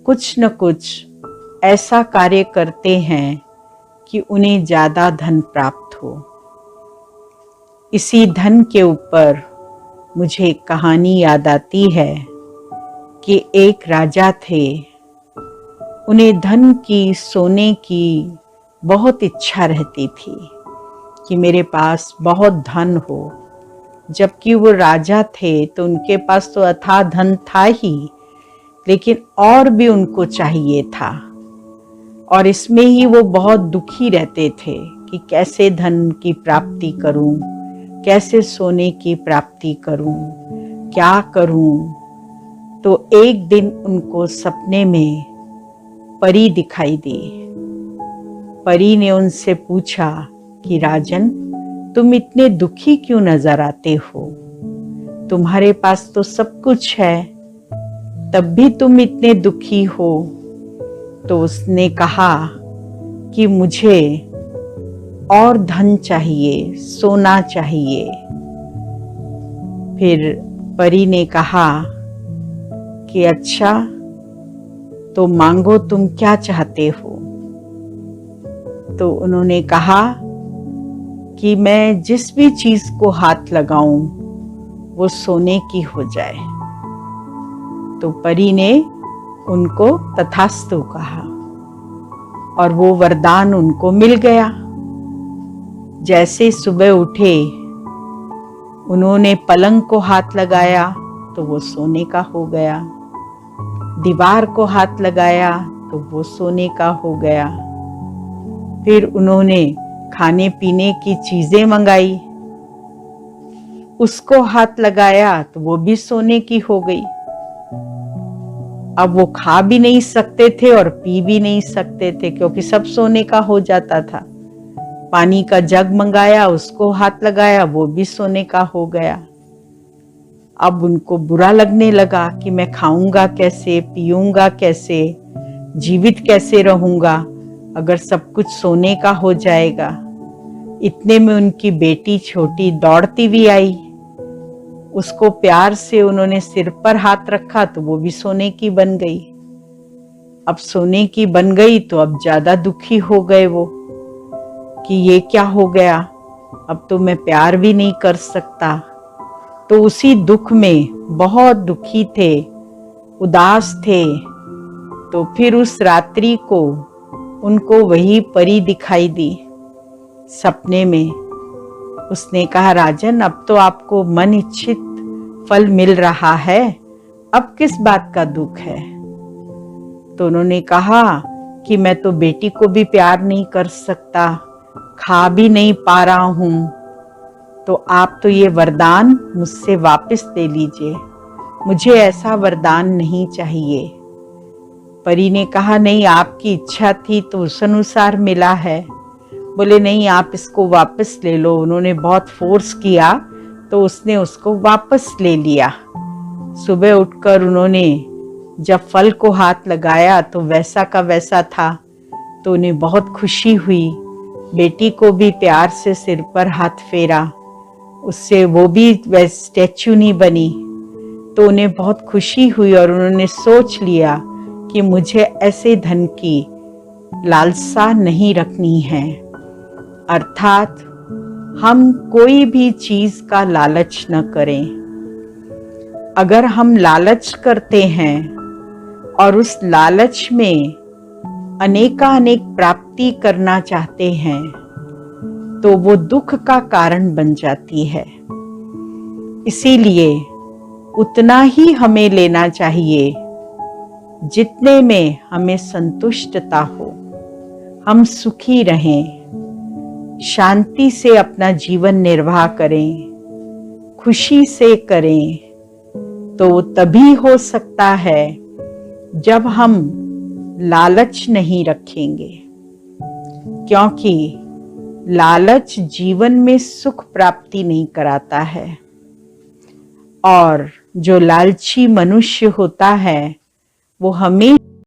कुछ न कुछ ऐसा कार्य करते हैं कि उन्हें ज़्यादा धन प्राप्त हो। इसी धन के ऊपर मुझे एक कहानी याद आती है कि एक राजा थे। उन्हें धन की, सोने की बहुत इच्छा रहती थी कि मेरे पास बहुत धन हो। जबकि वो राजा थे तो उनके पास तो अथाह धन था ही, लेकिन और भी उनको चाहिए था। और इसमें ही वो बहुत दुखी रहते थे कि कैसे धन की प्राप्ति करूं, कैसे सोने की प्राप्ति करूं, क्या करूं। तो एक दिन उनको सपने में परी दिखाई दी। परी ने उनसे पूछा कि राजन, तुम इतने दुखी क्यों नजर आते हो? तुम्हारे पास तो सब कुछ है, तब भी तुम इतने दुखी हो। तो उसने कहा कि मुझे और धन चाहिए, सोना चाहिए। फिर परी ने कहा कि अच्छा, तो मांगो, तुम क्या चाहते हो? तो उन्होंने कहा कि मैं जिस भी चीज को हाथ लगाऊं वो सोने की हो जाए। तो परी ने उनको तथास्तु कहा और वो वरदान उनको मिल गया। जैसे सुबह उठे, उन्होंने पलंग को हाथ लगाया तो वो सोने का हो गया। दीवार को हाथ लगाया तो वो सोने का हो गया। फिर उन्होंने खाने पीने की चीजें मंगाई, उसको हाथ लगाया तो वो भी सोने की हो गई। अब वो खा भी नहीं सकते थे और पी भी नहीं सकते थे, क्योंकि सब सोने का हो जाता था। पानी का जग मंगाया, उसको हाथ लगाया, वो भी सोने का हो गया। अब उनको बुरा लगने लगा कि मैं खाऊंगा कैसे, पीऊंगा कैसे, जीवित कैसे रहूंगा अगर सब कुछ सोने का हो जाएगा। इतने में उनकी बेटी छोटी दौड़ती भी आई। उसको प्यार से उन्होंने सिर पर हाथ रखा तो वो भी सोने की बन गई। अब सोने की बन गई तो अब ज्यादा दुखी हो गए वो कि ये क्या हो गया, अब तो मैं प्यार भी नहीं कर सकता। तो उसी दुख में बहुत दुखी थे, उदास थे। तो फिर उस रात्रि को उनको वही परी दिखाई दी सपने में। उसने कहा, राजन, अब तो आपको मन इच्छित फल मिल रहा है, अब किस बात का दुख है? तो उन्होंने कहा कि मैं तो बेटी को भी प्यार नहीं कर सकता, खा भी नहीं पा रहा हूं, तो आप तो ये वरदान मुझसे वापस ले लीजिए, मुझे ऐसा वरदान नहीं चाहिए। परी ने कहा, नहीं, आपकी इच्छा थी तो उस अनुसार मिला है। बोले, नहीं, आप इसको वापस ले लो। उन्होंने बहुत फोर्स किया तो उसने उसको वापस ले लिया। सुबह उठकर उन्होंने जब फल को हाथ लगाया तो वैसा का वैसा था, तो उन्हें बहुत खुशी हुई। बेटी को भी प्यार से सिर पर हाथ फेरा, उससे वो भी वैसे स्टैच्यू नहीं बनी। तो उन्हें बहुत खुशी हुई और उन्होंने सोच लिया कि मुझे ऐसे धन की लालसा नहीं रखनी है। अर्थात हम कोई भी चीज का लालच न करें। अगर हम लालच करते हैं और उस लालच में अनेकानेक प्राप्ति करना चाहते हैं तो वो दुख का कारण बन जाती है। इसीलिए उतना ही हमें लेना चाहिए जितने में हमें संतुष्टता हो, हम सुखी रहें, शांति से अपना जीवन निर्वाह करें, खुशी से करें। तो तभी हो सकता है जब हम लालच नहीं रखेंगे, क्योंकि लालच जीवन में सुख प्राप्ति नहीं कराता है। और जो लालची मनुष्य होता है वो हमें